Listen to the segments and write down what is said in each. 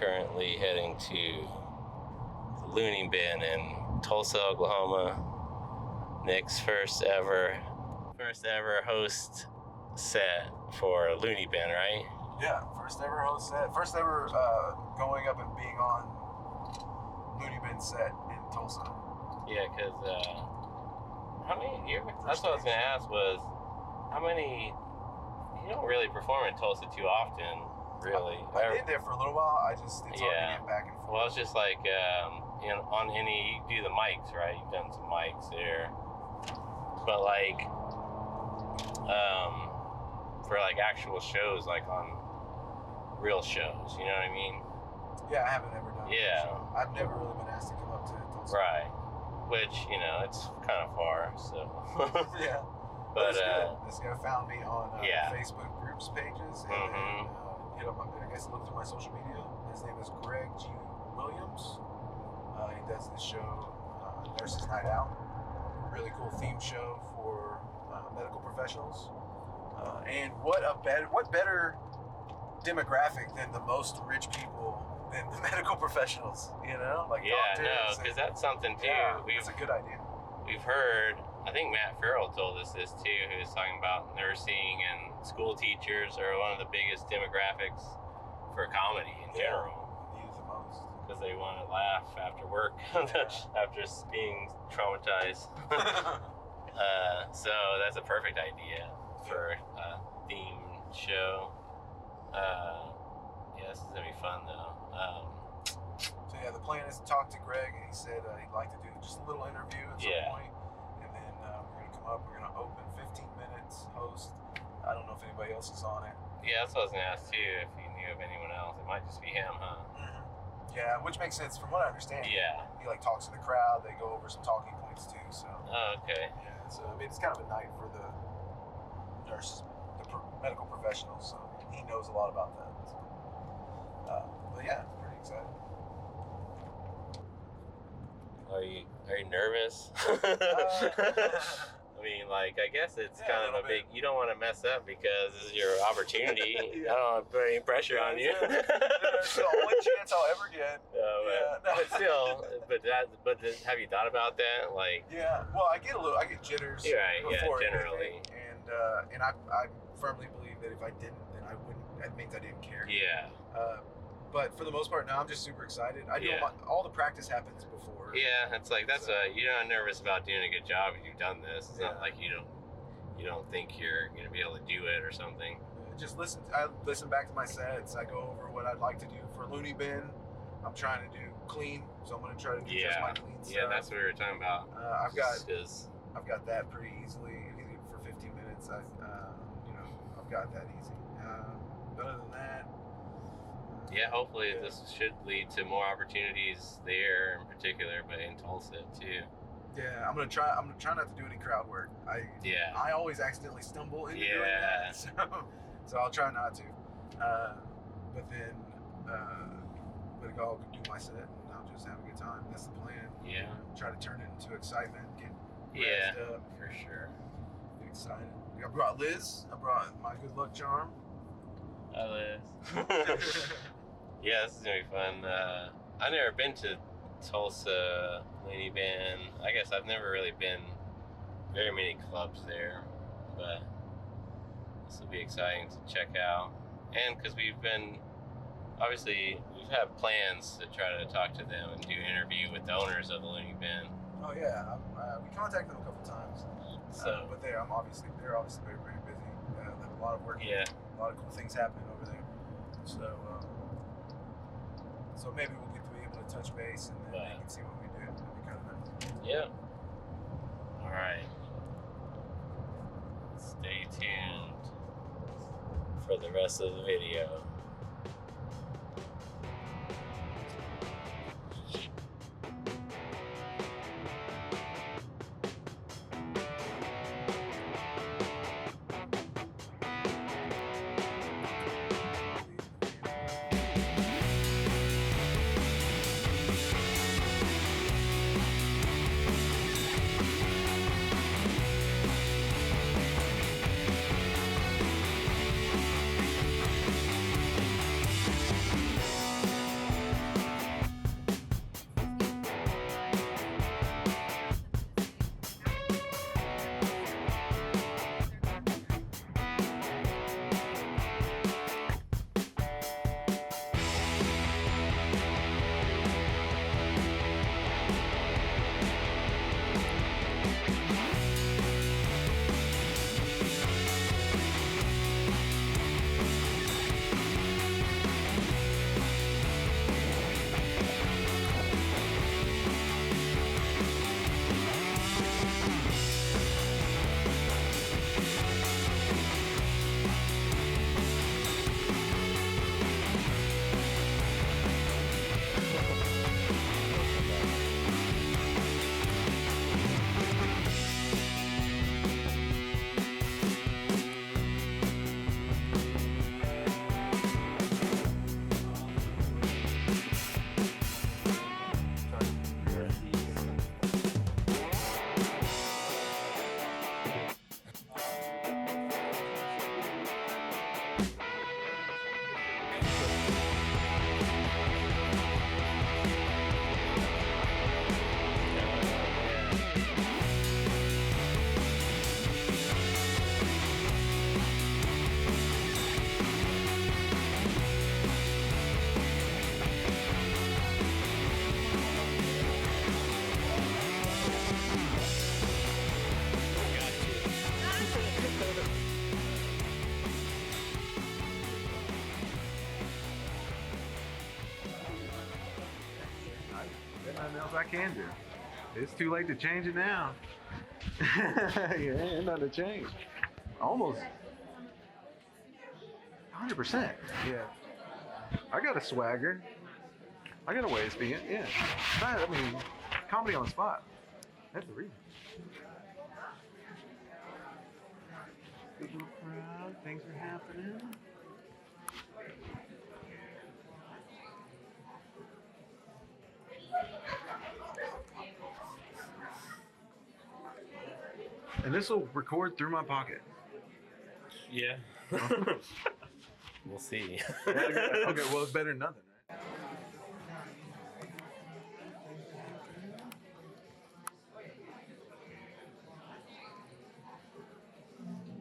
currently heading to the Loony Bin in Tulsa, Oklahoma. Nick's first ever host set for Loony Bin, right? Yeah, first ever host set. First ever going up and being on Loony Bin set in Tulsa. Yeah, because how many years? That's what I was going to ask was, how many, you don't really perform in Tulsa too often, really. I did there for a little while. It's hard to get back and forth. Well, it's just like, on any, you do the mics, right? You've done some mics there. But like, for like actual shows, like on real shows, you know what I mean? Yeah, I haven't ever done Yeah. a show. I've never really been asked to come up to Tulsa. Right. Which, it's kind of far, so. Yeah. But, this guy found me on Facebook groups pages and then hit up I guess looked through my social media. His name is Greg G. Williams. He does this show, Nurses Night Out. Really cool theme show for medical professionals. And what better demographic than the most rich people than the medical professionals, like doctors. because that's something too. Yeah, that's a good idea. We've heard, I think Matt Farrell told us this too, who was talking about nursing and school teachers are one of the biggest demographics for comedy in general. Need the most. Because they want to laugh after work, after being traumatized. So that's a perfect idea for a themed show. This is going to be fun though. So the plan is to talk to Greg, and he said he'd like to do just a little interview at some point, and then we're going to come up, we're going to open 15 minutes, host. I don't know if anybody else is on it. Yeah, that's what I was going to ask too, if you knew of anyone else. It might just be him, huh? Mm-hmm. Yeah, which makes sense from what I understand. Yeah. He talks to the crowd, they go over some talking points too, so. Oh, okay. Yeah, so it's kind of a night for the nurses, medical professionals, so he knows a lot about that. So. But yeah, pretty excited. Are you nervous? I mean, I guess it's kind of a big. You don't want to mess up because this is your opportunity. I don't want to put any pressure on you. It's the only chance I'll ever get. But still, have you thought about that? Yeah. Well, I get jitters. Before generally. And I firmly believe that if I didn't, then I wouldn't. That means I didn't care. Yeah. But for the most part, now I'm just super excited. I know all the practice happens before. Yeah, it's you're not nervous about doing a good job if you've done this. It's not like you don't think you're going to be able to do it or something. I listen back to my sets. I go over what I'd like to do for Loony Bin. I'm trying to do clean, so I'm going to try to do just my clean stuff. Yeah, that's what we were talking about. I've got that pretty easily. For 15 minutes, I've got that easy. Other than that. Hopefully this should lead to more opportunities there in particular, but in Tulsa too. Yeah, I'm gonna try not to do any crowd work. I always accidentally stumble into doing that, so I'll try not to. But I'll do my set and I'll just have a good time. That's the plan. Yeah. Try to turn it into excitement. Get raised up. For sure. Get excited. I brought Liz. I brought my good luck charm. Hi, Liz. Yeah, this is gonna be fun. I've never been to Tulsa Loony Bin. I guess I've never really been very many clubs there, but this will be exciting to check out. And because we've had plans to try to talk to them and do an interview with the owners of the Loony Bin. Oh yeah, we contacted them a couple times. But they're obviously very, very busy. They have a lot of work. Yeah. A lot of cool things happening over there. So maybe we'll get to be able to touch base and then they can see what we do. That'd be kind of nice. Yeah. All right. Stay tuned for the rest of the video. nothing else I can do. It's too late to change it now. Yeah, ain't nothing to change. Almost 100%. Yeah. I got a swagger. I got a way of speaking. Yeah. I mean, comedy on the spot. That's the reason. Good little crowd. Things are happening. And this will record through my pocket. Yeah. We'll see. Okay, well, it's better than nothing, right?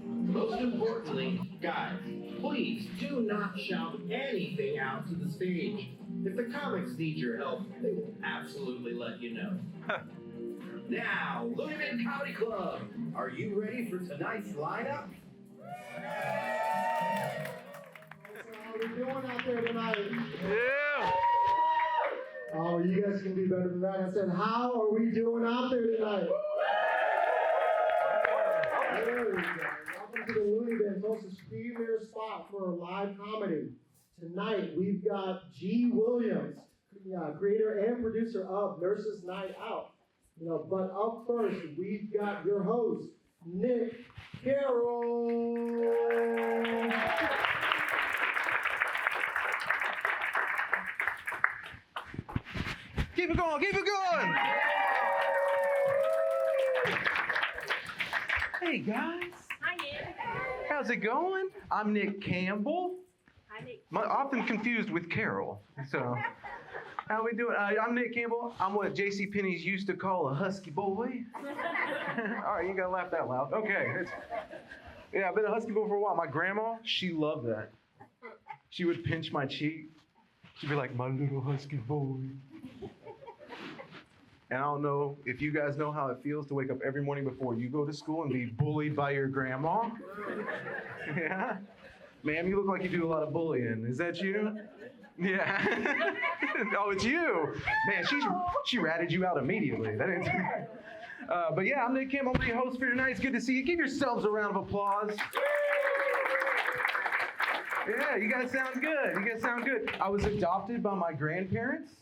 Most importantly, guys, please do not shout anything out to the stage. If the comics need your help, they will absolutely let you know. Now, Loony Bin Comedy Club, are you ready for tonight's lineup? How are we doing out there tonight? Yeah. Oh, you guys can do better than that. I said, how are we doing out there tonight? There we go. Welcome to the Loony Bin, Tulsa's premier spot for live comedy. Tonight, we've got G. Williams, creator and producer of Nurses Night Out. But up first, we've got your host, Nick Carroll. Keep it going, keep it going. Hey guys. Hi, Nick. How's it going? I'm Nick Campbell. Hi, Nick. Often confused with Carol. So, how we doing? I'm Nick Campbell. I'm what JCPenney's used to call a husky boy. All right, you gotta laugh that loud. Okay. Yeah, I've been a husky boy for a while. My grandma, she loved that. She would pinch my cheek. She'd be like, my little husky boy. And I don't know if you guys know how it feels to wake up every morning before you go to school and be bullied by your grandma. Yeah? Ma'am, you look like you do a lot of bullying. Is that you? Yeah. Oh, it's you. Man, she ratted you out immediately. That ain't. But yeah, I'm Nick Kim. I'm the host for tonight. It's good to see you. Give yourselves a round of applause. Yeah, you guys sound good. You guys sound good. I was adopted by my grandparents.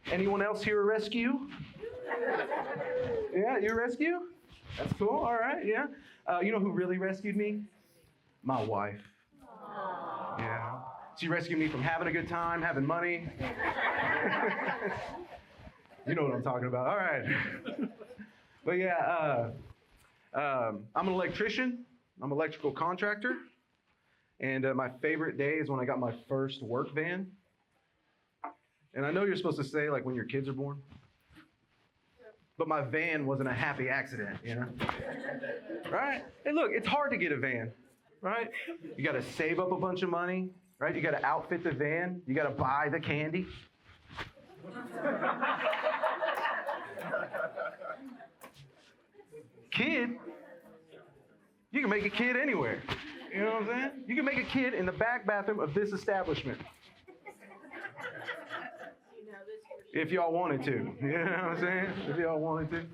Anyone else here a rescue? Yeah, you a rescue? That's cool. All right, yeah. You know who really rescued me? My wife. Yeah. She rescued me from having a good time, having money. You know what I'm talking about. All right. But yeah, I'm an electrician. I'm an electrical contractor. And my favorite day is when I got my first work van. And I know you're supposed to say, like, when your kids are born. But my van wasn't a happy accident, you know? Right? Hey, look, it's hard to get a van, right? You got to save up a bunch of money, right? You got to outfit the van. You got to buy the candy. Kid, you can make a kid anywhere. You know what I'm saying? You can make a kid in the back bathroom of this establishment. If y'all wanted to. You know what I'm saying? If y'all wanted to.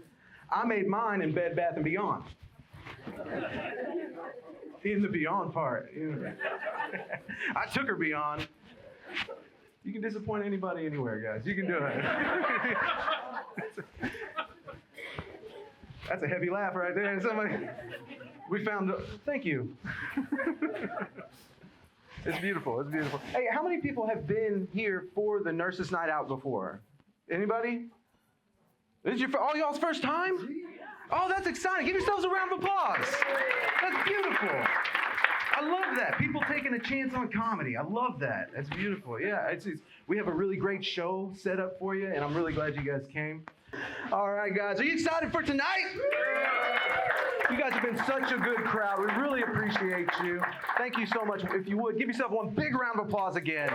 I made mine in Bed Bath & Beyond. In the Beyond part. You know. I took her beyond. You can disappoint anybody anywhere, guys. You can do it. That's a heavy laugh right there. Somebody, we found, thank you. It's beautiful, it's beautiful. Hey, how many people have been here for the Nurses Night Out before? Anybody? This is all y'all's first time? Oh, that's exciting. Give yourselves a round of applause. That's beautiful. I love that. People taking a chance on comedy. I love that. That's beautiful. Yeah, we have a really great show set up for you, and I'm really glad you guys came. All right, guys. Are you excited for tonight? You guys have been such a good crowd. We really appreciate you. Thank you so much. If you would, give yourself one big round of applause again.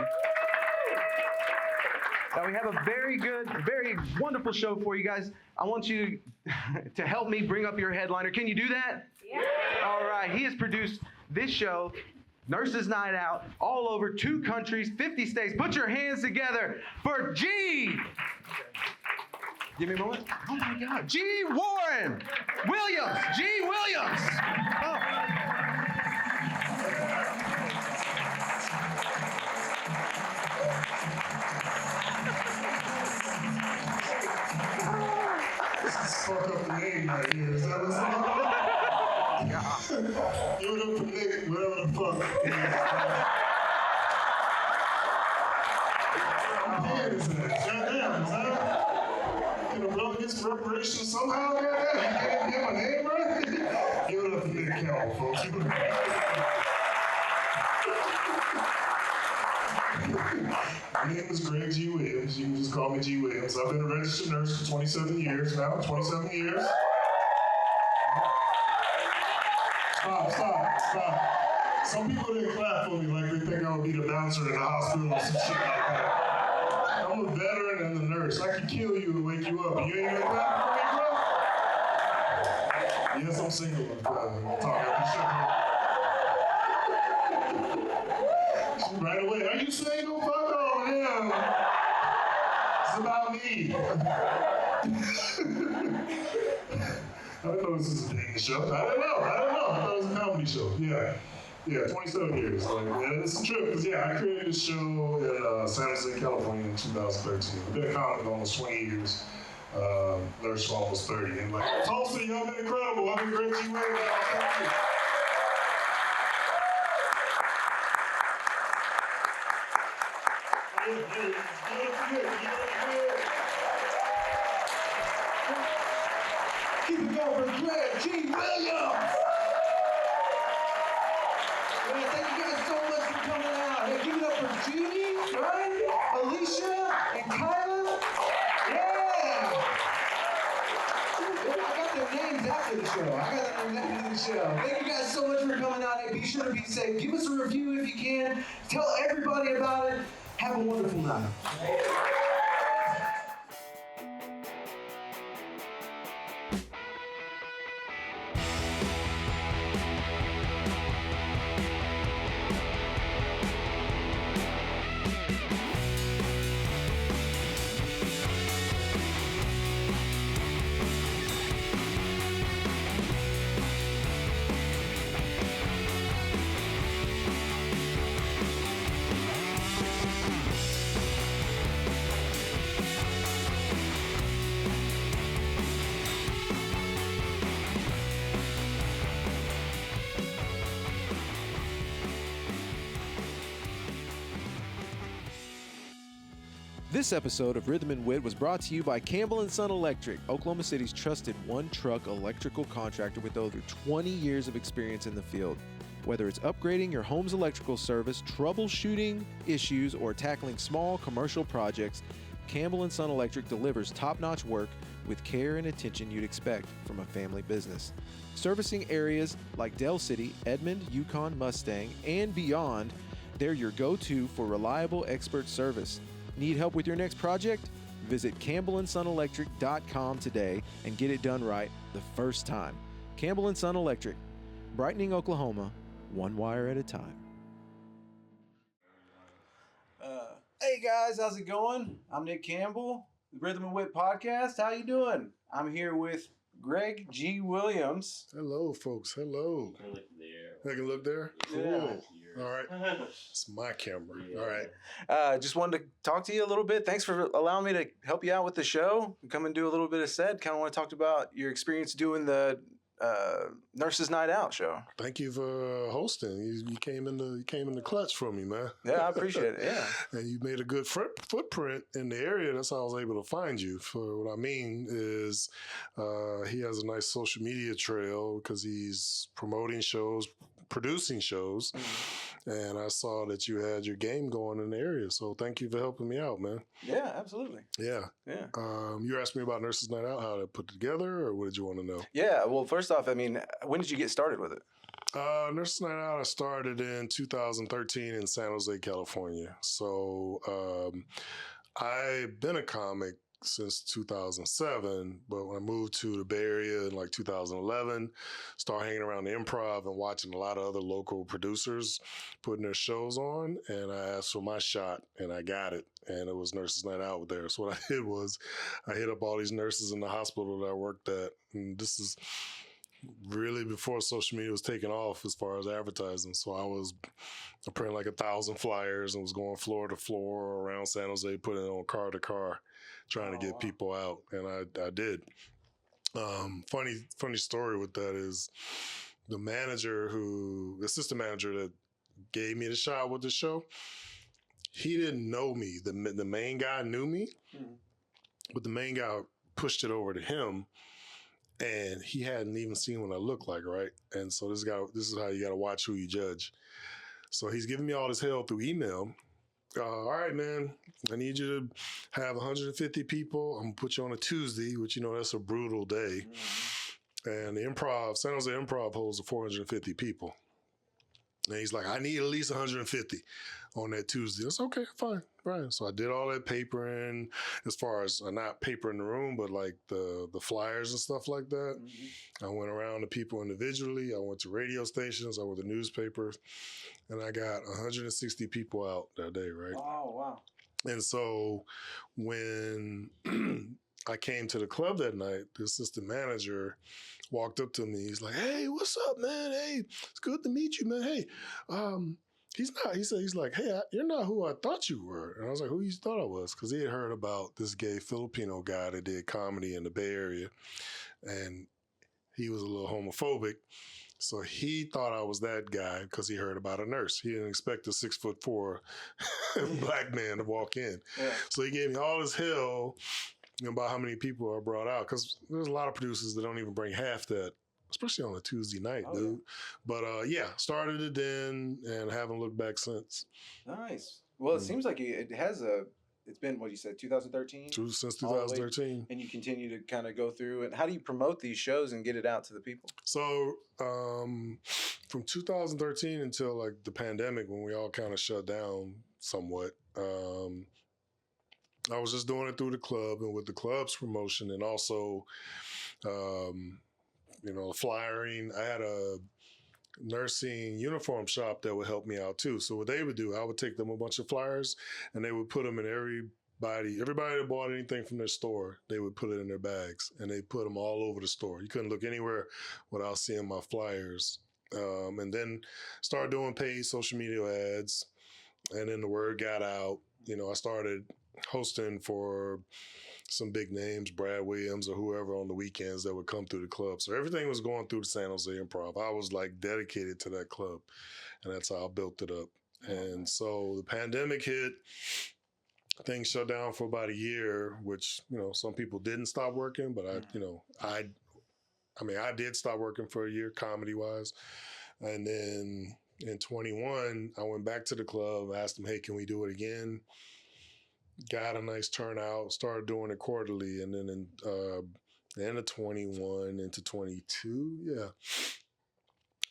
Now, we have a very good, very wonderful show for you guys. I want you to help me bring up your headliner. Can you do that? Yeah. All right. He has produced this show, Nurses Night Out, all over 2 countries, 50 states. Put your hands together for G. Give me a moment. Oh my God. G. Warren Williams. G. Williams. Oh. Fuck up the name right here. Is that what's up? Give it up for Nick, whatever the fuck. I'm paying this man. Goddamn, is that? Can I blow this reparation somehow? Goddamn, you can't get my name right? Give it up for Nick Campbell, folks. Give it up. My name is Greg G. Williams. You can just call me G. Williams. I've been a registered nurse for 27 years now. 27 years. Stop. Some people didn't clap for me like they think I would be the bouncer in the hospital or some shit like that. I'm a veteran and the nurse. I can kill you and wake you up. You ain't gonna clap for me, bro? Yes, I'm single. We'll talk after the show. Right away. Are you single? Fuck off, man. It's about me. I didn't know this was a dating show. I don't know. I thought it was a comedy show. Yeah, 27 years. Like, yeah, it's a trip, because, I created a show in San Jose, California in 2013. I've been a comic almost 20 years. Nurse for almost 30. And, like, Tulsa, y'all been incredible. I've been great. Thank you. Keep it going for Greg G. Williams. Man, thank you guys so much for coming out. Hey, give it up for Judy, right? Alicia and Kyla. Yeah. I got their names after the show. Thank you guys so much for coming out. Hey, be sure to be safe. Give us a review if you can. Tell everybody about it. Have a wonderful night. This episode of Rhythm and Wit was brought to you by Campbell & Son Electric, Oklahoma City's trusted one-truck electrical contractor with over 20 years of experience in the field. Whether it's upgrading your home's electrical service, troubleshooting issues, or tackling small commercial projects, Campbell & Son Electric delivers top-notch work with care and attention you'd expect from a family business. Servicing areas like Del City, Edmond, Yukon, Mustang, and beyond, they're your go-to for reliable expert service. Need help with your next project? Visit CampbellandSonElectric.com today and get it done right the first time. Campbell & Son Electric, brightening Oklahoma, one wire at a time. Hey guys, how's it going? I'm Nick Campbell, the Rhythm and Wit Podcast. How you doing? I'm here with Greg G. Williams. Hello, folks. Hello. I look there. I can look there? Cool. Yeah. All right. It's my camera. Yeah. All right. Just wanted to talk to you a little bit. Thanks for allowing me to help you out with the show. Come and do a little bit of set. Kind of want to talk about your experience doing the Nurses Night Out show. Thank you for hosting. You came in the clutch for me, man. Yeah, I appreciate it. Yeah. And you made a good footprint in the area. That's how I was able to find you. For what I mean is, he has a nice social media trail because he's promoting shows, producing shows. And I saw that you had your game going in the area. So thank you for helping me out, man. Yeah, absolutely. Yeah. Yeah. You asked me about Nurses Night Out, how to put it together, or what did you want to know? Yeah. Well, first off, I mean, when did you get started with it? Nurses Night Out, I started in 2013 in San Jose, California. So I've been a comic since 2007, but when I moved to the Bay Area in like 2011, started hanging around the Improv and watching a lot of other local producers putting their shows on, and I asked for my shot, and I got it, and it was Nurses Night Out there. So what I did was I hit up all these nurses in the hospital that I worked at, and this is really before social media was taking off as far as advertising. So I was printing like 1,000 flyers and was going floor to floor around San Jose, putting it on car to car, trying to get people out. And I did. Funny story with that is the assistant manager that gave me the shot with the show, he didn't know me. The main guy knew me, but the main guy pushed it over to him. And he hadn't even seen what I looked like, right? And so this is how you got to watch who you judge. So he's giving me all this hell through email. All right, man, I need you to have 150 people. I'm going to put you on a Tuesday, which, that's a brutal day. And the San Jose Improv holds 450 people. And he's like, I need at least 150 on that Tuesday. That's okay, fine. Right. So I did all that papering, as far as not paper in the room, but like the flyers and stuff like that. I went around to people individually. I went to radio stations. I went to newspapers. And I got 160 people out that day, right? Oh, wow. And so when I came to the club that night, the assistant manager walked up to me. He's like, hey, what's up, man? Hey, it's good to meet you, man. Hey, he's like, hey, you're not who I thought you were. And I was like, who you thought I was? Because he had heard about this gay Filipino guy that did comedy in the Bay Area. And he was a little homophobic. So he thought I was that guy because he heard about a nurse. He didn't expect a 6'4" black man to walk in. Yeah. So he gave me all this hell about how many people are brought out, because there's a lot of producers that don't even bring half that, especially on a Tuesday night, dude. Yeah. But started it then and haven't looked back since. Nice. Well, it seems like it's been, what you said, 2013? Since 2013. And you continue to kind of go through it. How do you promote these shows and get it out to the people? So from 2013 until like the pandemic, when we all kind of shut down somewhat, I was just doing it through the club and with the club's promotion, and also, flyering. I had a nursing uniform shop that would help me out too. So what they would do, I would take them a bunch of flyers and they would put them in everybody that bought anything from their store, they would put it in their bags and they put them all over the store. You couldn't look anywhere without seeing my flyers. And then started doing paid social media ads, and then the word got out. I started hosting for some big names, Brad Williams or whoever, on the weekends that would come through the club. So everything was going through the San Jose Improv. I was like dedicated to that club, and that's how I built it up. And so the pandemic hit, things shut down for about a year, which, some people didn't stop working, but I did stop working for a year comedy wise. And then in 21, I went back to the club, asked them, hey, can we do it again? Got a nice turnout, started doing it quarterly. And then in the end of 21 into 22,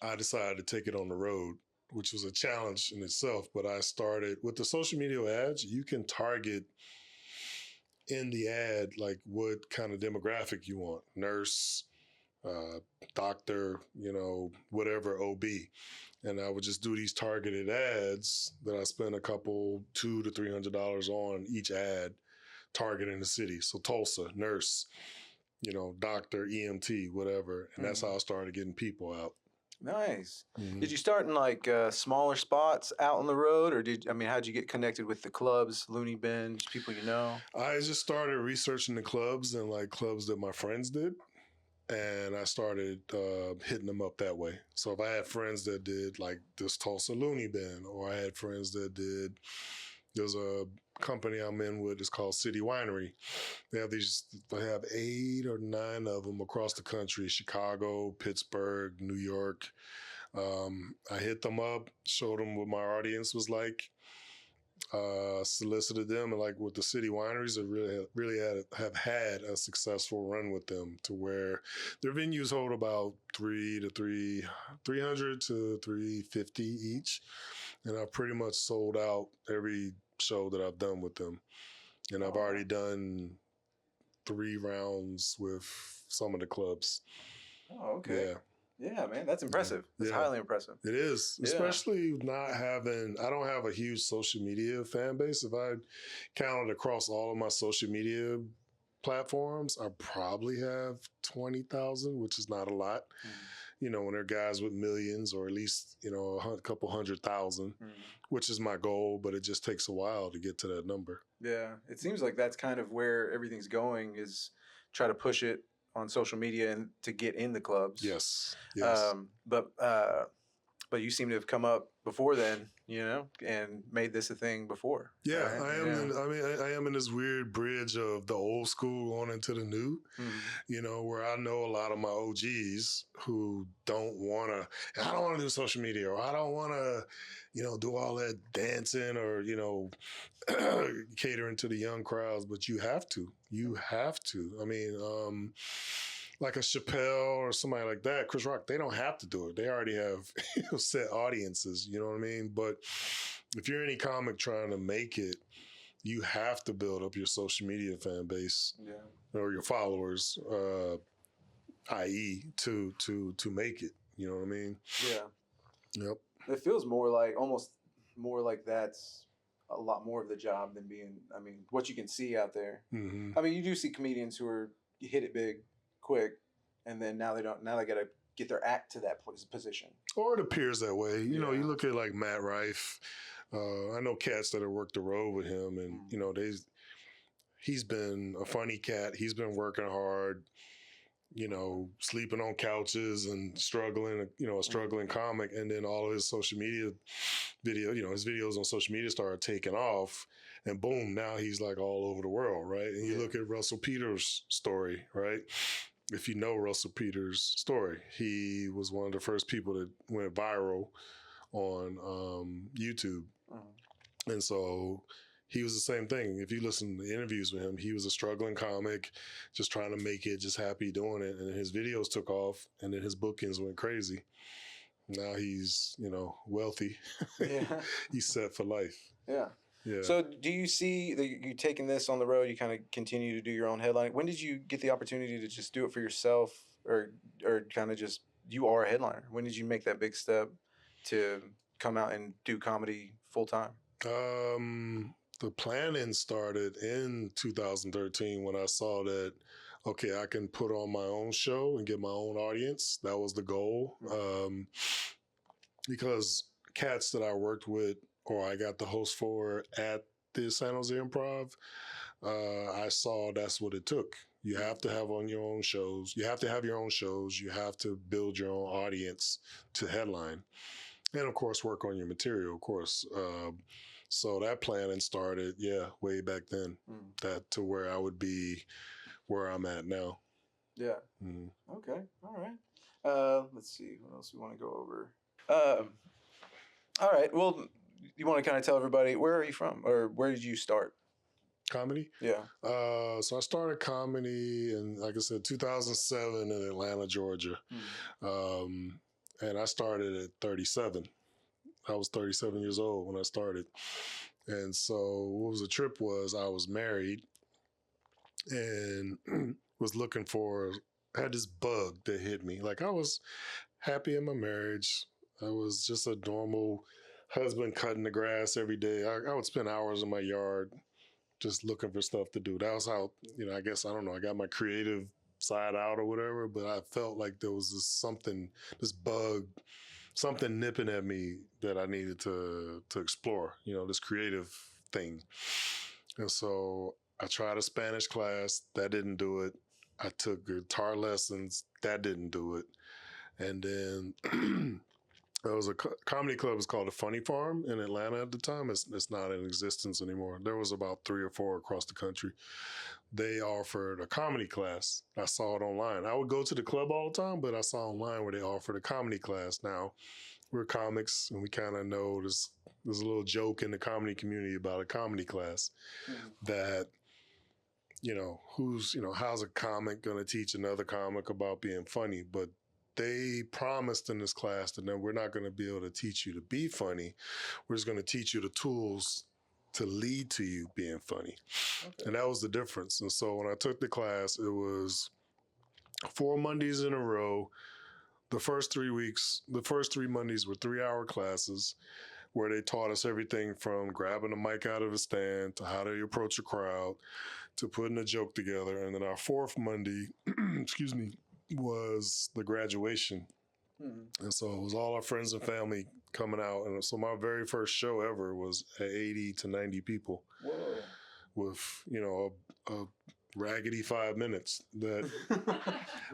I decided to take it on the road, which was a challenge in itself. But I started with the social media ads. You can target in the ad like what kind of demographic you want: nurse, doctor, whatever, OB. And I would just do these targeted ads that I spent $200 to $300 on each ad, targeting the city. So Tulsa, nurse, doctor, EMT, whatever. And that's how I started getting people out. Nice. Did you start in like smaller spots out on the road, or how'd you get connected with the clubs, Loony Bin, people you know? I just started researching the clubs and like clubs that my friends did. And I started hitting them up that way. So if I had friends that did like this Tulsa Loony Bin, or I had friends that there's a company I'm in with, it's called City Winery. They have 8 or 9 of them across the country: Chicago, Pittsburgh, New York. I hit them up, showed them what my audience was like, solicited them, and like with the city wineries, I really have had a successful run with them, to where their venues hold about 300 to 350 each, and I've pretty much sold out every show that I've done with them. And I've already done 3 rounds with some of the clubs. Oh, okay. Yeah. Yeah, man, that's impressive. That's Yeah. highly impressive. It is, especially not having, I don't have a huge social media fan base. If I counted across all of my social media platforms, I probably have 20,000, which is not a lot. You know, when there are guys with millions or at least, you know, a couple 100,000, which is my goal, but it just takes a while to get to that number. Yeah, it seems like that's kind of where everything's going, is try to push it on social media and to get in the clubs. Yes. But you seem to have come up before then, you know, and made this a thing before. Yeah, right? I am. I am in this weird bridge of the old school on into the new. You know, where I know a lot of my OGs who don't want to. I don't want to do social media, or I don't want to, you know, do all that dancing, or you know, catering to the young crowds. But you have to. You have to. I mean, like a Chappelle or somebody like that, Chris Rock, they don't have to do it. They already have set audiences, you know what I mean? But if you're any comic trying to make it, you have to build up your social media fan base or your followers, i.e. to make it, you know what I mean? Yeah. Yep. It feels almost more like that's a lot more of the job than being, I mean, what you can see out there. I mean, you do see comedians who hit it big quick, and then now they got to get their act to that position. Or it appears that way. You know, you look at like Matt Rife. I know cats that have worked the road with him, and you know, he's been a funny cat. He's been working hard, you know, sleeping on couches and struggling, you know, a struggling comic. And then all of his social media his videos on social media started taking off, and boom, now he's like all over the world, right? And you look at Russell Peters' story, right? If you know Russell Peters' story, he was one of the first people that went viral on YouTube. And so he was the same thing. If you listen to interviews with him, he was a struggling comic, just trying to make it, just happy doing it. And his videos took off, and then his bookings went crazy. Now he's, you know, wealthy. He's set for life. Yeah. Yeah. So do you see that you taking this on the road, you kind of continue to do your own headlining? When did you get the opportunity to just do it for yourself, or kind of just, you are a headliner? When did you make that big step to come out and do comedy full time? The planning started in 2013 when I saw that, okay, I can put on my own show and get my own audience. That was the goal. Because cats that I worked with, or I got the host for at the San Jose Improv, I saw that's what it took. You have to have on your own shows. You have to have your own shows. You have to build your own audience to headline. And of course, work on your material, of course. So that planning started, way back then, that to where I would be where I'm at now. Yeah. Okay. All right. Let's see. What else we want to go over? All right. Well, you want to kind of tell everybody, where are you from, or where did you start? Comedy? Yeah. So I started comedy in, like I said, 2007 in Atlanta, Georgia. And I started at 37. I was 37 years old when I started. And so what was the trip was I was married and was looking for, had this bug that hit me. Like, I was happy in my marriage. I was just a normal husband cutting the grass every day. I would spend hours in my yard just looking for stuff to do. That was how, you know, I guess, I don't know, I got my creative side out or whatever, but I felt like there was this bug, something nipping at me that I needed to explore, you know, this creative thing. And so I tried a Spanish class. That didn't do it. I took guitar lessons. That didn't do it. And then there was a comedy club. It's called the Funny Farm in Atlanta at the time. It's not in existence anymore. There was about 3 or 4 across the country. They offered a comedy class. I saw it online. I would go to the club all the time, but I saw online where they offered a comedy class. Now, we're comics, and we kind of know there's a little joke in the comedy community about a comedy class that, you know, how's a comic going to teach another comic about being funny? But they promised in this class that no, we're not going to be able to teach you to be funny. We're just going to teach you the tools to lead to you being funny. Okay. And that was the difference. And so when I took the class, it was 4 Mondays in a row. The first 3 Mondays were 3-hour classes where they taught us everything from grabbing a mic out of the stand to how to approach a crowd to putting a joke together. And then our 4th Monday, was the graduation. Mm-hmm. And so it was all our friends and family coming out. And so my very first show ever was at 80 to 90 people. Whoa. With, a raggedy 5 minutes that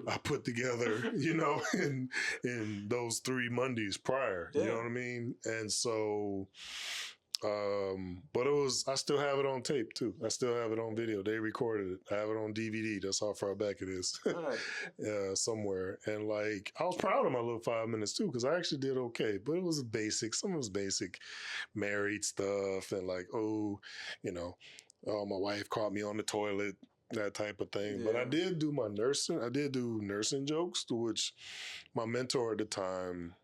I put together, in those 3 Mondays prior. Yeah. You know what I mean? And so, but I still have it on tape too. I still have it on video. They recorded it. I have it on DVD. That's how far back it is. Somewhere. And I was proud of my little 5 minutes too, because I actually did okay, but it was basic. Some of it was basic married stuff and my wife caught me on the toilet, that type of thing. Yeah. But I did do my nursing. I did do nursing jokes, to which my mentor at the time,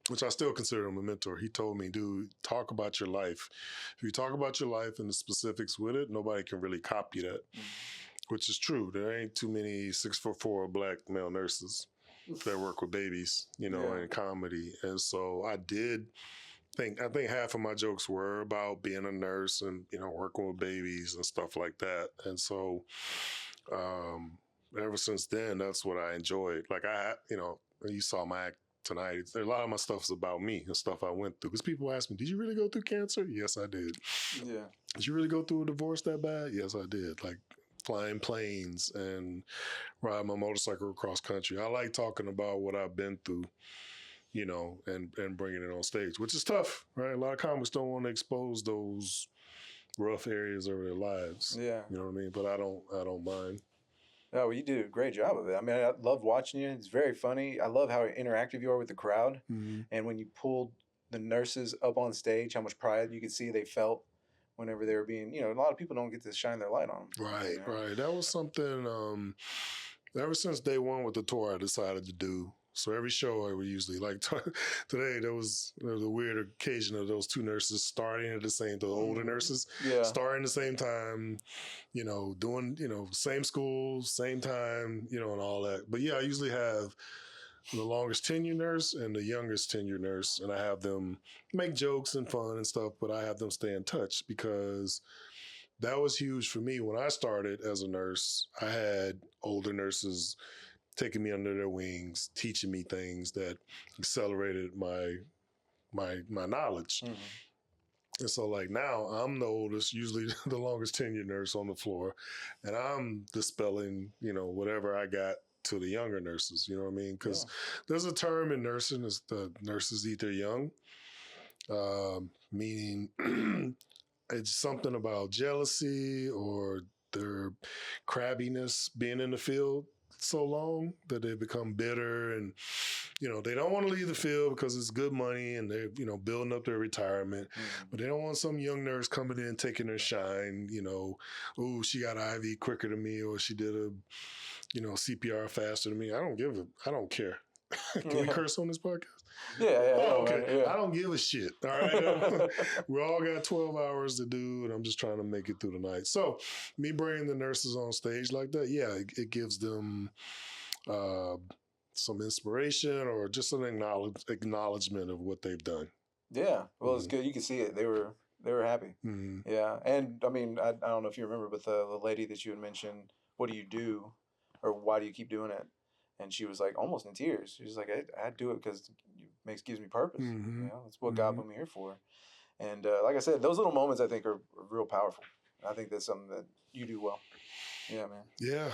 which I still consider him a mentor, he told me, dude, talk about your life. If you talk about your life and the specifics with it, nobody can really copy that, which is true. There ain't too many 6'4" black male nurses that work with babies, in comedy. And so I think half of my jokes were about being a nurse and, working with babies and stuff like that. And so ever since then, that's what I enjoyed. You saw my act tonight. A lot of my stuff is about me and stuff I went through. Because people ask me, did you really go through cancer? Yes, I did. Yeah. Did you really go through a divorce that bad? Yes, I did. Flying planes and riding my motorcycle across country. I like talking about what I've been through, and bringing it on stage, which is tough, right? A lot of comics don't want to expose those rough areas of their lives. Yeah. You know what I mean? But I don't mind. Oh, well, you do a great job of it. I mean, I love watching you. It's very funny. I love how interactive you are with the crowd. Mm-hmm. And when you pulled the nurses up on stage, how much pride you could see they felt whenever they were being, a lot of people don't get to shine their light on them. Right, right. That was something, ever since day one with the tour, I decided to do. So every show I would usually, today, there was a weird occasion of those 2 nurses starting at the older nurses, starting at the same time, doing, same school, same time, and all that. But yeah, I usually have the longest tenure nurse and the youngest tenure nurse, and I have them make jokes and fun and stuff, but I have them stay in touch because that was huge for me. When I started as a nurse, I had older nurses taking me under their wings, teaching me things that accelerated my knowledge. Mm-hmm. And so now I'm the oldest, usually the longest tenured nurse on the floor, and I'm dispelling, whatever I got to the younger nurses, you know what I mean? Because there's a term in nursing, is the nurses eat their young, meaning it's something about jealousy or their crabbiness being in the field so long that they become bitter and, they don't want to leave the field because it's good money and they're, building up their retirement, but they don't want some young nurse coming in, taking their shine, oh, she got IV quicker than me, or she did a, CPR faster than me. I don't care. Can we curse on this podcast? Yeah. Oh, okay. Yeah. I don't give a shit. All right. We all got 12 hours to do, and I'm just trying to make it through the night. So me bringing the nurses on stage like that, it gives them some inspiration or just an acknowledgement of what they've done. Yeah. Well, it's good. You can see it. They were happy. Mm-hmm. Yeah. And I mean, I don't know if you remember, but the lady that you had mentioned, what do you do, or why do you keep doing it? And she was almost in tears. She was like, I do it because it gives me purpose. Mm-hmm. That's what God put me here for. And like I said, those little moments I think are real powerful. I think that's something that you do well. Yeah, man. Yeah.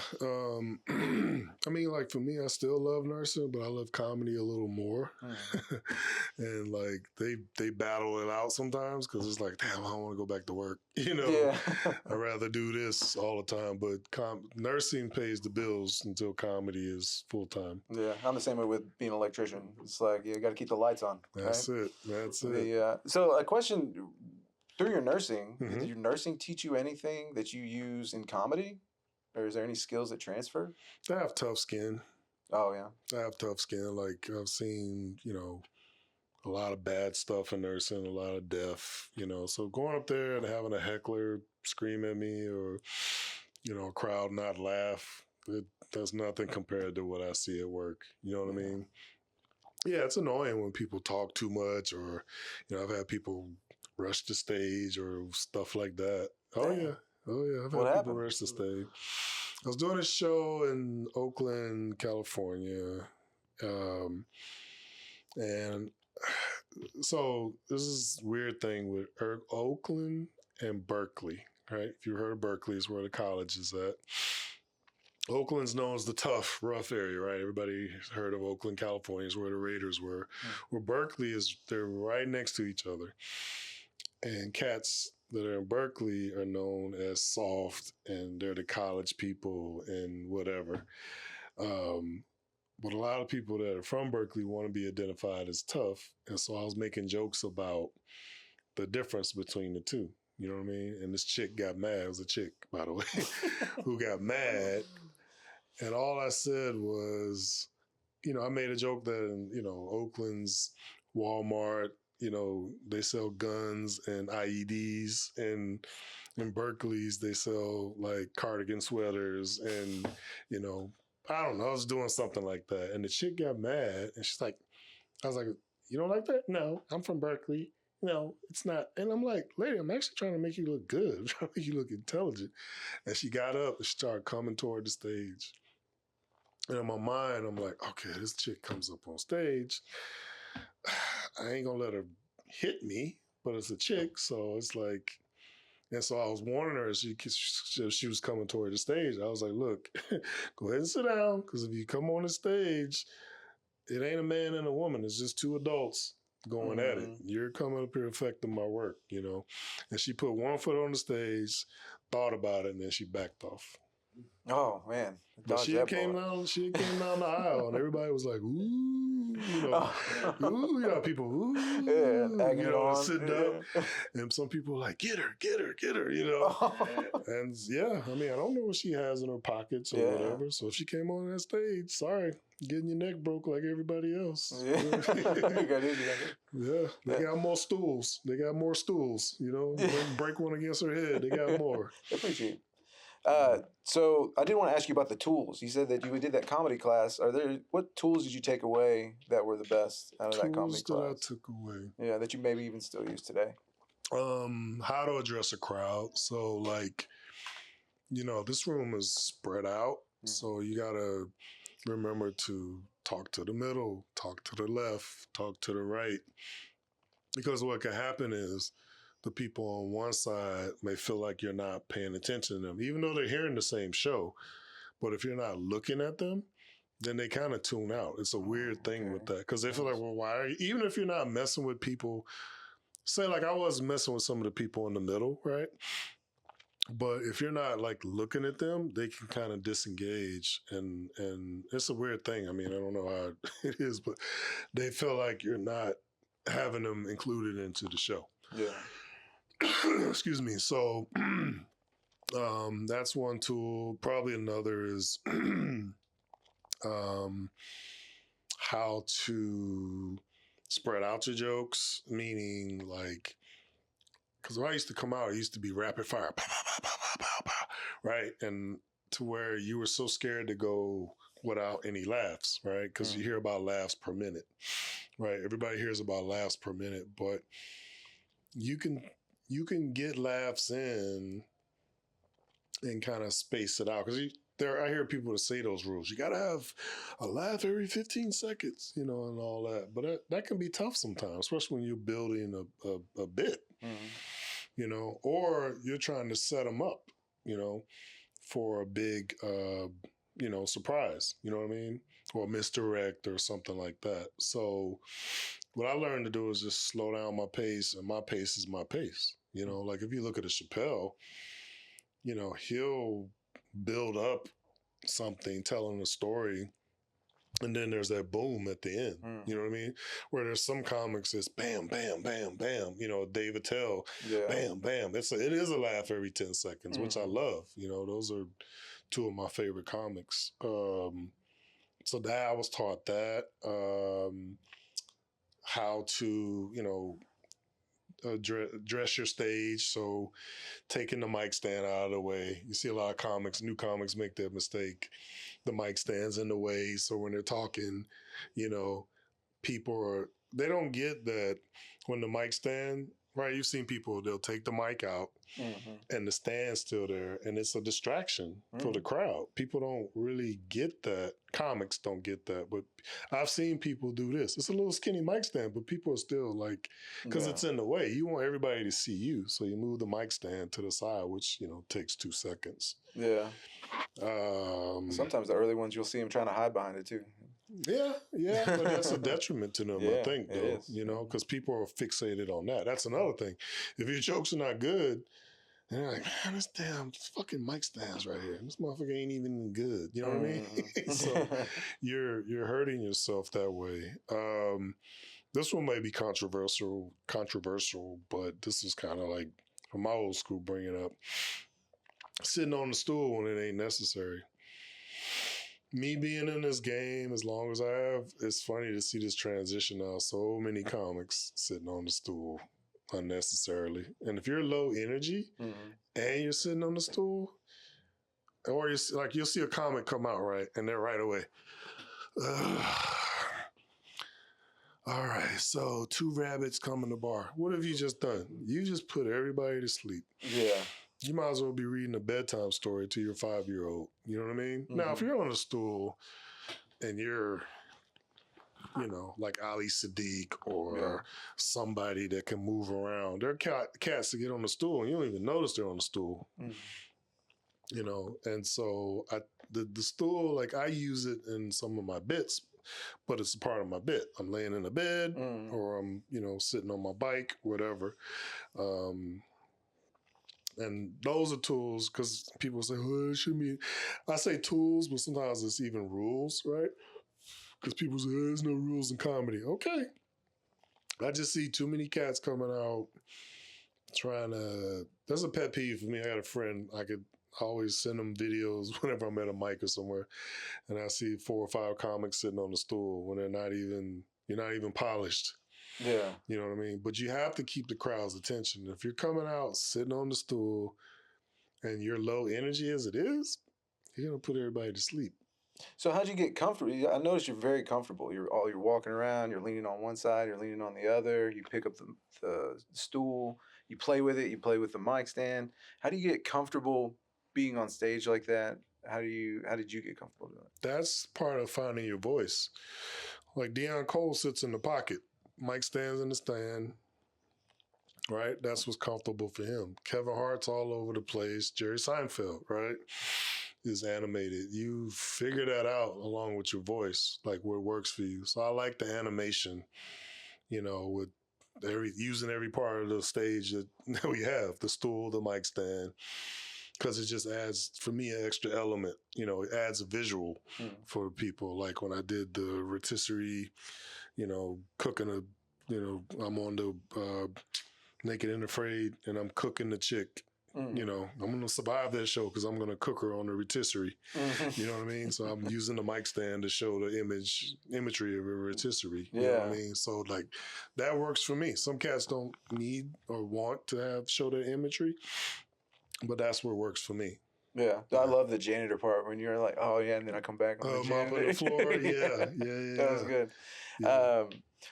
I mean, for me, I still love nursing, but I love comedy a little more. And they battle it out sometimes because it's damn, I don't want to go back to work. Yeah. I'd rather do this all the time. But nursing pays the bills until comedy is full time. Yeah, I'm the same way with being an electrician. It's you got to keep the lights on. That's right? That's it. So a question, through your nursing, did your nursing teach you anything that you use in comedy? Or is there any skills that transfer? I have tough skin. Oh, yeah. I have tough skin. I've seen, a lot of bad stuff in nursing, a lot of death, you know. So going up there and having a heckler scream at me or, you know, a crowd not laugh, it does nothing compared to what I see at work. You know what I mean? Yeah, it's annoying when people talk too much or, you know, I've had people rush the stage or stuff like that. Oh, yeah. I've had people rush the stage. I was doing a show in Oakland, California. And so this is a weird thing with Oakland and Berkeley, right? If you heard of Berkeley, is where the college is at. Oakland's known as the tough, rough area, right? Everybody heard of Oakland, California is where the Raiders were. Where Berkeley is, they're right next to each other. And cats that are in Berkeley are known as soft, and they're the college people and whatever. But a lot of people that are from Berkeley want to be identified as tough. And so I was making jokes about the difference between the two. You know what I mean? And this chick got mad. It was a chick, by the way, who got mad. And all I said was, you know, I made a joke that in, you know, Oakland's Walmart, you know, they sell guns and IEDs, and in Berkeley's they sell like cardigan sweaters and, you know, I don't know, I was doing something like that. And the chick got mad and she's like, I was like, you don't like that? No, I'm from Berkeley. No, it's not. And I'm like, lady, I'm actually trying to make you look good. I'm trying to make you look intelligent. And she got up and started coming toward the stage. And in my mind, I'm like, okay, this chick comes up on stage. I ain't gonna let her hit me, but it's a chick, so it's like, and so I was warning her as she was coming toward the stage. I was like, look, go ahead and sit down, because if you come on the stage, it ain't a man and a woman. It's just two adults going at it. You're coming up here affecting my work, you know. And she put one foot on the stage, thought about it, and then she backed off. Oh man! But she came down the aisle, and everybody was like, "Ooh," you know, "Ooh," you know, people, "Ooh," you know, sitting up, and some people were like, "Get her," you know. And yeah, I mean, I don't know what she has in her pockets or whatever. So if she came on that stage, sorry, getting your neck broke like everybody else. Yeah, they got more stools. They got more stools. You know, break one against her head. They got more. I appreciate it. So I did want to ask you about the tools. You said that you did that comedy class. What tools did you take away that were the best out of that comedy class? Tools that I took away. Yeah, that you maybe even still use today. How to address a crowd. So like, you know, this room is spread out. So you gotta remember to talk to the middle, talk to the left, talk to the right. Because what can happen is the people on one side may feel like you're not paying attention to them, even though they're hearing the same show. But if you're not looking at them, then they kind of tune out. It's a weird thing with that. Because they feel like, well, why are you? Even if you're not messing with people, say like I was messing with some of the people in the middle, right? But if you're not like looking at them, they can kind of disengage. And it's a weird thing. I mean, I don't know how it is, but they feel like you're not having them included into the show. Yeah. Excuse me. So that's one tool. Probably another is how to spread out your jokes, meaning like, because when I used to come out, it used to be rapid fire, right? And to where you were so scared to go without any laughs, right? Because you hear about laughs per minute, right? Everybody hears about laughs per minute, but you can get laughs in and kind of space it out. Because I hear people that say those rules. You got to have a laugh every 15 seconds, you know, and all that. But that can be tough sometimes, especially when you're building a bit, you know, or you're trying to set them up, you know, for a big, you know, surprise, you know what I mean? Or misdirect or something like that. So what I learned to do is just slow down my pace, and my pace is my pace. You know, like if you look at a Chappelle, you know, he'll build up something, telling a story, and then there's that boom at the end. You know what I mean? Where there's some comics that's bam, bam, bam, bam. You know, Dave Attell, bam, bam. It is a laugh every 10 seconds, which I love. You know, those are two of my favorite comics. So that I was taught that. how to, address your stage. So taking the mic stand out of the way. You see a lot of new comics make that mistake. The mic stand's in the way. So when they're talking, they don't get that when the mic stand, right? You've seen people, they'll take the mic out and the stand's still there, and it's a distraction for the crowd. People don't really get that. Comics don't get that, but I've seen people do this. It's a little skinny mic stand, but people are still like, because it's in the way. You want everybody to see you, so you move the mic stand to the side, which, takes 2 seconds. Yeah. Sometimes the early ones, you'll see them trying to hide behind it too. Yeah, but that's a detriment to them, I think, though, because people are fixated on that. That's another thing. If your jokes are not good, they're like, man, this damn fucking mic stands right here. This motherfucker ain't even good. You know what I mean? So you're hurting yourself that way. This one may be controversial, but this is kind of like from my old school bringing up sitting on the stool when it ain't necessary. Me being in this game as long as I have, it's funny to see this transition now. So many comics sitting on the stool unnecessarily. And if you're low energy and you're sitting on the stool, or you'll see a comic come out, right? And they're right away. All right, so 2 rabbits come in the bar. What have you just done? You just put everybody to sleep. Yeah. You might as well be reading a bedtime story to your 5-year-old. You know what I mean? Now, if you're on a stool and you're, like Ali Sadiq or somebody that can move around, there are cats that get on the stool and you don't even notice they're on the stool. And so the stool, like I use it in some of my bits, but it's a part of my bit. I'm laying in a bed or I'm, sitting on my bike, whatever. And those are tools, because people say, oh, it shouldn't be. I say tools, but sometimes it's even rules, right? Because people say, oh, there's no rules in comedy. Okay. I just see too many cats coming out trying to. That's a pet peeve for me. I got a friend, I could always send them videos whenever I'm at a mic or somewhere, and I see 4 or 5 comics sitting on the stool when you're not even polished. Yeah. You know what I mean? But you have to keep the crowd's attention. If you're coming out sitting on the stool and you're low energy as it is, you're going to put everybody to sleep. So how'd you get comfortable? I noticed you're very comfortable. You're walking around, you're leaning on one side, you're leaning on the other, you pick up the stool, you play with it, you play with the mic stand. How do you get comfortable being on stage like that? How did you get comfortable doing it? That's part of finding your voice. Like Deion Cole sits in the pocket. Mike stands in the stand, right? That's what's comfortable for him. Kevin Hart's all over the place. Jerry Seinfeld, right, is animated. You figure that out along with your voice, like what works for you. So I like the animation, with using every part of the stage that we have, the stool, the mic stand, because it just adds, for me, an extra element. It adds a visual for people. Like when I did the rotisserie, cooking I'm on the Naked and Afraid and I'm cooking the chick. I'm going to survive that show because I'm going to cook her on the rotisserie. You know what I mean? So I'm using the mic stand to show the imagery of a rotisserie. You know what I mean? So like that works for me. Some cats don't need or want to show that imagery, but that's what works for me. Yeah, I love the janitor part when you're like, oh yeah, and then I come back on the janitor. Mopping the floor, yeah. That was good. Yeah.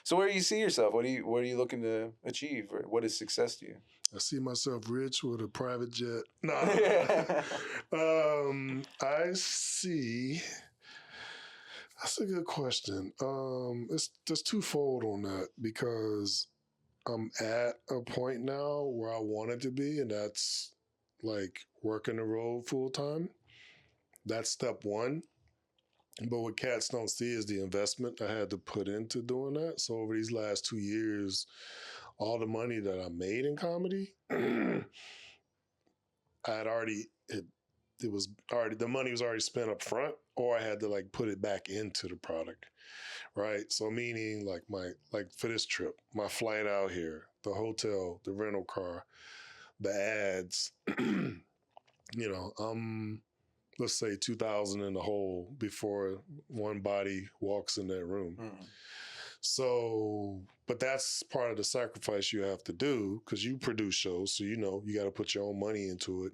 So where do you see yourself? What are you looking to achieve? Or what is success to you? I see myself rich with a private jet. No, I see. That's a good question. It's just twofold on that because I'm at a point now where I wanted to be, and that's like working the road full time. That's step one. But what cats don't see is the investment I had to put into doing that. So over these last 2 years, all the money that I made in comedy, the money was already spent up front, or I had to like put it back into the product, right? So meaning like for this trip, my flight out here, the hotel, the rental car, the ads, let's say 2,000 in the hole before one body walks in that room. So, but that's part of the sacrifice you have to do because you produce shows. So, you know, you got to put your own money into it.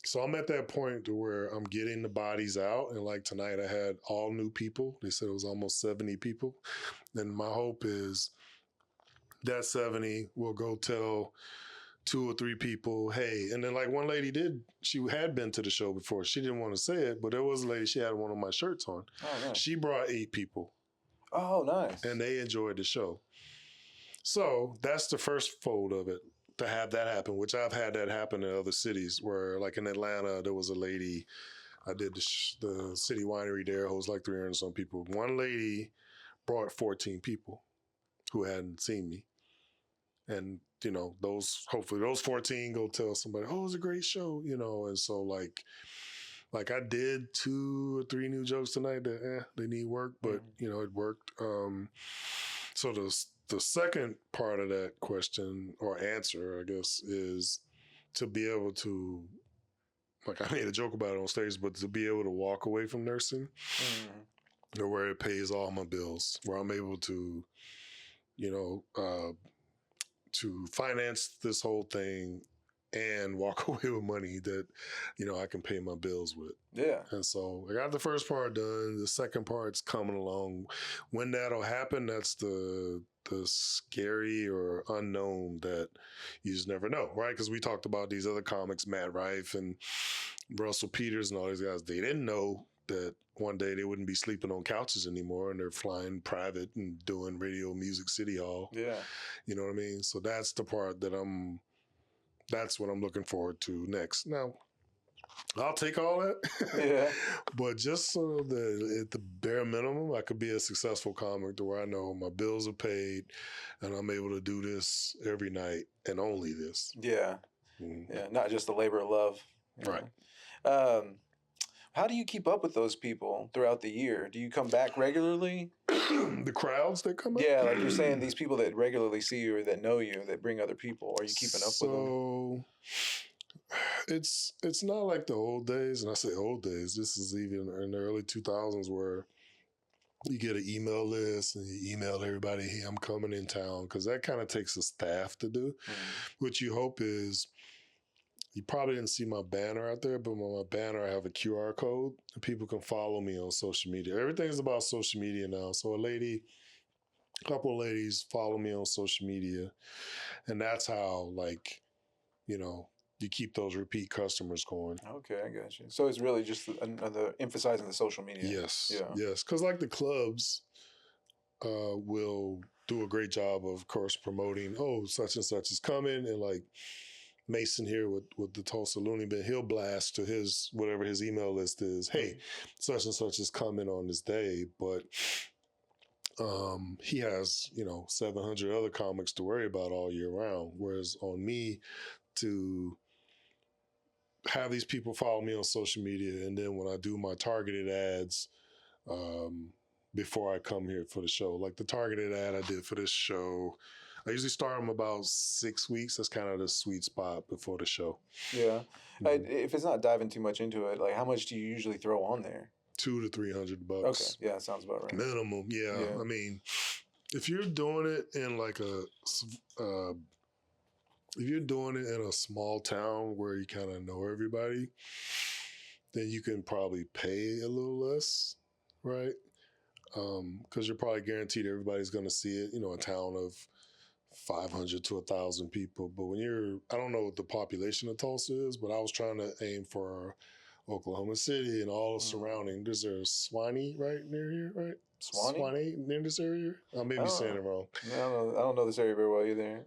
So I'm at that point to where I'm getting the bodies out. And like tonight, I had all new people. They said it was almost 70 people. And my hope is that 70 will go tell 2 or 3 people, hey. And then like one lady she had been to the show before. She didn't want to say it, but there was a lady, she had one of my shirts on. Oh, nice. She brought 8 people. Oh, nice. And they enjoyed the show. So that's the first fold of it, to have that happen, which I've had that happen in other cities where, like in Atlanta, there was a lady, I did the city winery there, holds like 300 and some people. One lady brought 14 people who hadn't seen me. And, you know, hopefully those 14 go tell somebody, oh, it was a great show, you know. And so like I did 2 or 3 new jokes tonight that they need work, but you know, it worked. So the second part of that question or answer, I guess, is to be able to, like I made a joke about it on stage, but to be able to walk away from nursing or where it pays all my bills, where I'm able to, you know, to finance this whole thing and walk away with money that, you know, I can pay my bills with. Yeah. And so I got the first part done. The second part's coming along. When that'll happen, that's the scary or unknown that you just never know, right? Because we talked about these other comics, Matt Rife and Russell Peters and all these guys. They didn't know that one day they wouldn't be sleeping on couches anymore and they're flying private and doing Radio Music City Hall. Yeah. You know what I mean? So that's the part that that's what I'm looking forward to next. Now, I'll take all that. Yeah. But just so that at the bare minimum, I could be a successful comic to where I know my bills are paid and I'm able to do this every night and only this. Yeah. Yeah. Not just the labor of love. Right. How do you keep up with those people throughout the year? Do you come back regularly? The crowds that come up? Yeah, like you're saying, these people that regularly see you or that know you, that bring other people. Are you keeping up with them? So it's not like the old days, and I say old days, this is even in the early 2000s where you get an email list and you email everybody, hey, I'm coming in town, because that kind of takes a staff to do. What you hope is, you probably didn't see my banner out there, but on my banner I have a QR code and people can follow me on social media. Everything's about social media now. So a couple of ladies follow me on social media, and that's how, like, you know, you keep those repeat customers going. Okay, I got you. So it's really just the emphasizing the social media. Yes, yes. Because like the clubs will do a great job of course, promoting, oh, such and such is coming, and like Mason here with the Tulsa Loony Bin, he'll blast to his, whatever his email list is, hey, such and such is coming on this day, but he has, you know, 700 other comics to worry about all year round. Whereas on me to have these people follow me on social media, and then when I do my targeted ads before I come here for the show, like the targeted ad I did for this show, I usually start them about 6 weeks. That's kind of the sweet spot before the show. Yeah. If it's not diving too much into it, like how much do you usually throw on there? $200 to $300. Okay. Yeah, that sounds about right. Minimum. Yeah. I mean, if you're doing it in like if you're doing it in a small town where you kind of know everybody, then you can probably pay a little less, right? Because you're probably guaranteed everybody's going to see it. You know, a town of 500 to 1,000 people. But when I don't know what the population of Tulsa is, but I was trying to aim for Oklahoma City and all the surrounding. There's a Swanee right near here, right? Swanee near this area? I may be saying it wrong. I don't know this area very well either.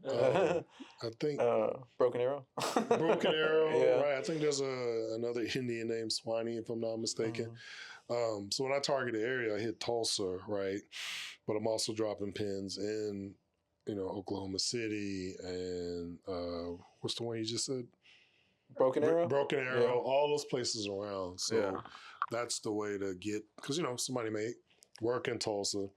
I think Broken Arrow. Broken Arrow, right? I think there's another Indian named Swanee, if I'm not mistaken. So when I target the area, I hit Tulsa, right? But I'm also dropping pins in, you know, Oklahoma City and what's the one you just said? Broken Arrow? Broken Arrow, all those places around. So that's the way to get, because, you know, somebody may work in Tulsa,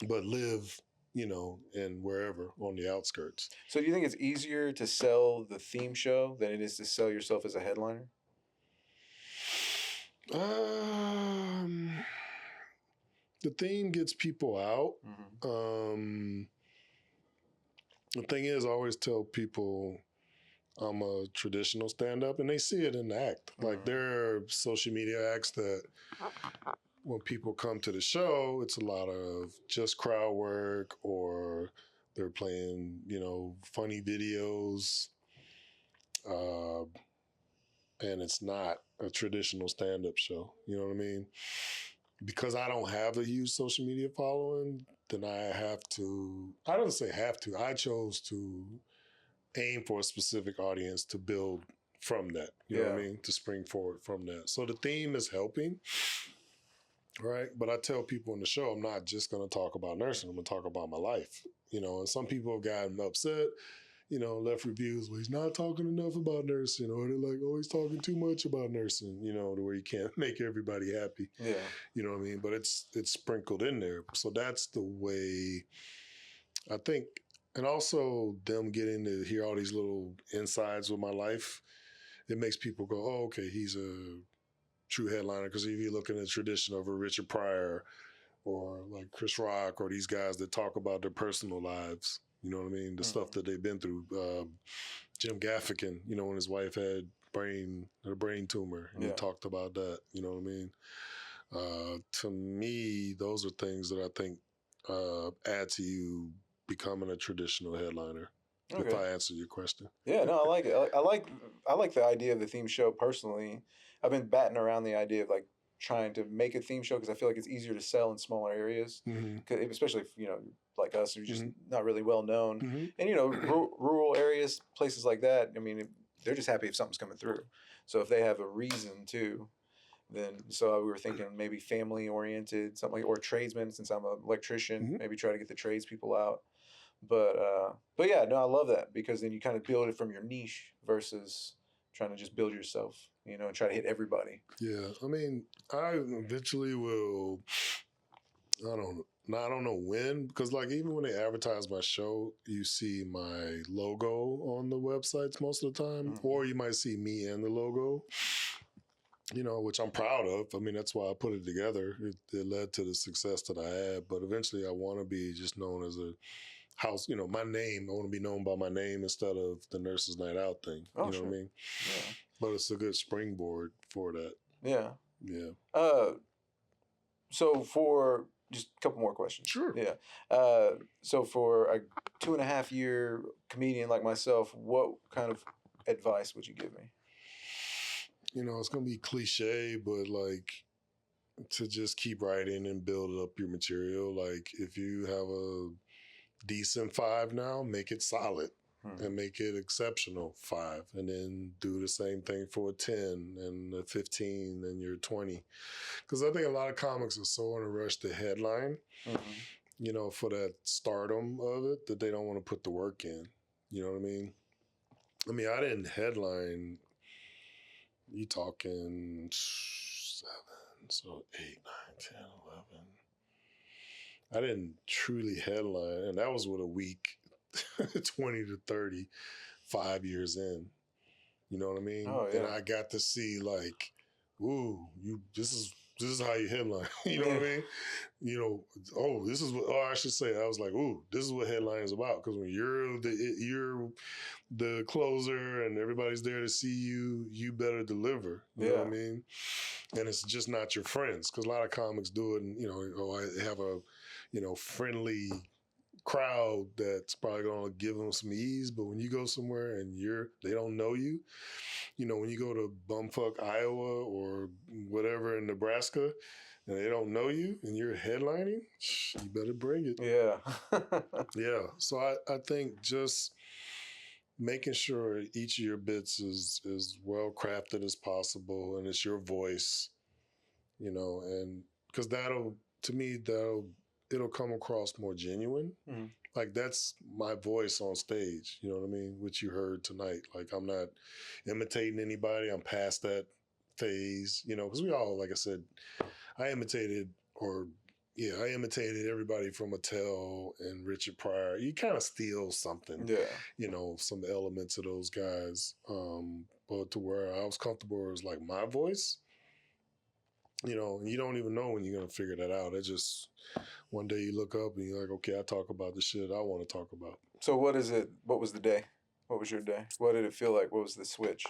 but live, you know, in wherever on the outskirts. So do you think it's easier to sell the theme show than it is to sell yourself as a headliner? The theme gets people out. The thing is, I always tell people I'm a traditional stand-up, and they see it in the act. Like, there are social media acts that when people come to the show, it's a lot of just crowd work, or they're playing, you know, funny videos, and it's not a traditional stand-up show. You know what I mean? Because I don't have a huge social media following, then I don't say have to, I chose to aim for a specific audience to build from that. You know what I mean? To spring forward from that. So the theme is helping, right? But I tell people in the show, I'm not just going to talk about nursing. I'm going to talk about my life. You know, and some people have gotten upset, you know, left reviews where he's not talking enough about nursing, or they're like, oh, he's talking too much about nursing, you know, to where you can't make everybody happy. Yeah. You know what I mean? But it's sprinkled in there. So that's the way I think. And also them getting to hear all these little insides of my life, it makes people go, oh, okay, he's a true headliner. Because if you look in the tradition of a Richard Pryor or like Chris Rock or these guys that talk about their personal lives, you know what I mean? The stuff that they've been through. Jim Gaffigan, you know, when his wife had a brain tumor, and he talked about that, you know what I mean? To me, those are things that I think add to you becoming a traditional headliner. Okay. If I answer your question. Yeah, no, I like it. I like the idea of the theme show personally. I've been batting around the idea of like trying to make a theme show because I feel like it's easier to sell in smaller areas, especially if, you know, like us, who's just not really well known. And, you know, rural areas, places like that, I mean, they're just happy if something's coming through. So if they have a reason to, then, so we were thinking maybe family oriented, something like, or tradesmen, since I'm an electrician, maybe try to get the tradespeople out. But yeah, no, I love that, because then you kind of build it from your niche versus trying to just build yourself, you know, and try to hit everybody. Yeah, I mean, I eventually will. I don't know when, because like even when they advertise my show, you see my logo on the websites most of the time, or you might see me and the logo. You know, which I'm proud of. I mean, that's why I put it together. It led to the success that I had. But eventually, I want to be just known as a house, you know, my name. I want to be known by my name instead of the Nurses Night Out thing. You know what I mean? Yeah. But it's a good springboard for that. Yeah. Yeah. So for just a couple more questions. Sure. Yeah. So for a 2.5-year comedian like myself, what kind of advice would you give me? You know, it's going to be cliche, but like to just keep writing and build up your material. Like if you have a decent 5 now, make it solid and make it exceptional 5, and then do the same thing for a 10 and a 15 and your 20. Because I think a lot of comics are so in a rush to headline, you know, for that stardom of it, that they don't want to put the work in. You know what I mean? I didn't headline. You talking 7, so 8, 9, 10, 11. I didn't truly headline, and that was with a week, 20 to 30, 5 years in. You know what I mean? Oh, yeah. And I got to see like, ooh, this is how you headline. You know what I mean? You know, this is what. Oh, I should say, I was like, ooh, this is what headline is about. Because when you're the closer and everybody's there to see you, you better deliver. You know what I mean? And it's just not your friends, because a lot of comics do it, and you know, I have a, you know, friendly crowd that's probably gonna give them some ease. But when you go somewhere and they don't know you, you know, when you go to bumfuck Iowa or whatever in Nebraska, and they don't know you and you're headlining, you better bring it. Yeah. Yeah. So I think just making sure each of your bits is well crafted as possible, and it's your voice, you know, and because it'll come across more genuine. Like that's my voice on stage, you know what I mean? Which you heard tonight. Like I'm not imitating anybody. I'm past that phase, you know, because we all, like I said, I imitated everybody from Attell and Richard Pryor. You kind of steal something, you know, some elements of those guys. But to where I was comfortable, it was like my voice. you know, you don't even know when you're going to figure that out. It's just one day you look up and you're like, okay, I talk about the shit I want to talk about. So what is it? What was the day? What was your day? What did it feel like? What was the switch?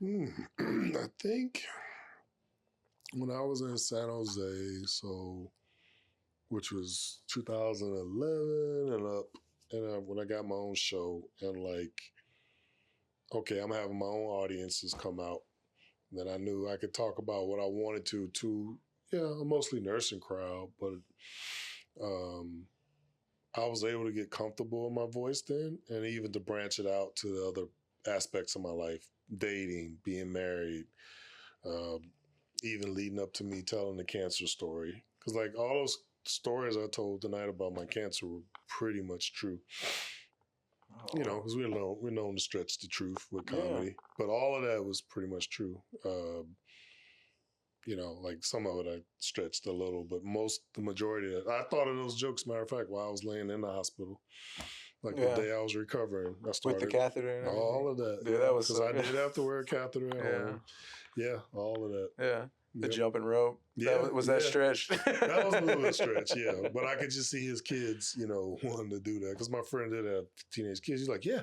I think when I was in San Jose, so which was 2011 and up, and when I got my own show, and like, okay, I'm having my own audiences come out. Then I knew I could talk about what I wanted to a mostly nursing crowd, but I was able to get comfortable in my voice then, and even to branch it out to the other aspects of my life, dating, being married, even leading up to me telling the cancer story. Because like all those stories I told tonight about my cancer were pretty much true. You know, because we're known to stretch the truth with comedy, but all of that was pretty much true. You know, like some of it I stretched a little, but the majority of it, I thought of those jokes, matter of fact, while I was laying in the hospital. Like the day I was recovering, I started. With the catheter and all of that. Yeah, that was because I did have to wear a catheter at home. Yeah, all of that. Yeah. The jumping rope. Yeah, Was that stretched? That was a little bit stretch, yeah. But I could just see his kids, you know, wanting to do that. Because my friend did have teenage kids. He's like, yeah.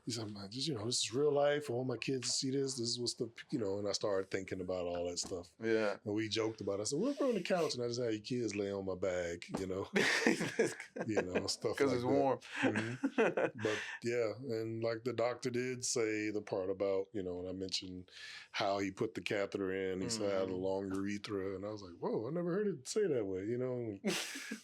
He's like, just, you know, this is real life. I want my kids to see this. This is what's the, you know, and I started thinking about all that stuff. Yeah. And we joked about it. I said, we're on the couch and I just had your kids lay on my bag, you know. You know, stuff like that. Because it's warm. Mm-hmm. But yeah, and like the doctor did say the part about, you know, and I mentioned how he put the catheter in. He said I had a long urethra. And I was like, whoa, I never heard it say that way, you know,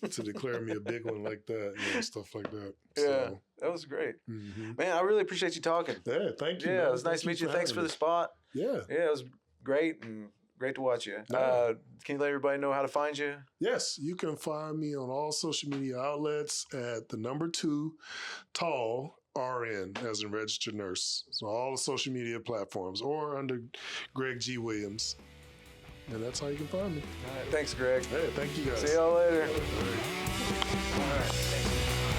to declare me a big one like that, you know, stuff like that. Yeah, so, that was great. Man, I really appreciate you talking. Yeah, thank you. Yeah, man. it was nice to meet you. Thanks for the spot. Yeah. Yeah, it was great and great to watch you. Can you let everybody know how to find you? Yes, you can find me on all social media outlets at the number 2 tall RN, as in registered nurse. So all the social media platforms or under Greg G. Williams. And that's how you can find me. All right, thanks, Greg. Hey, thank you guys. See y'all later. All right. All right.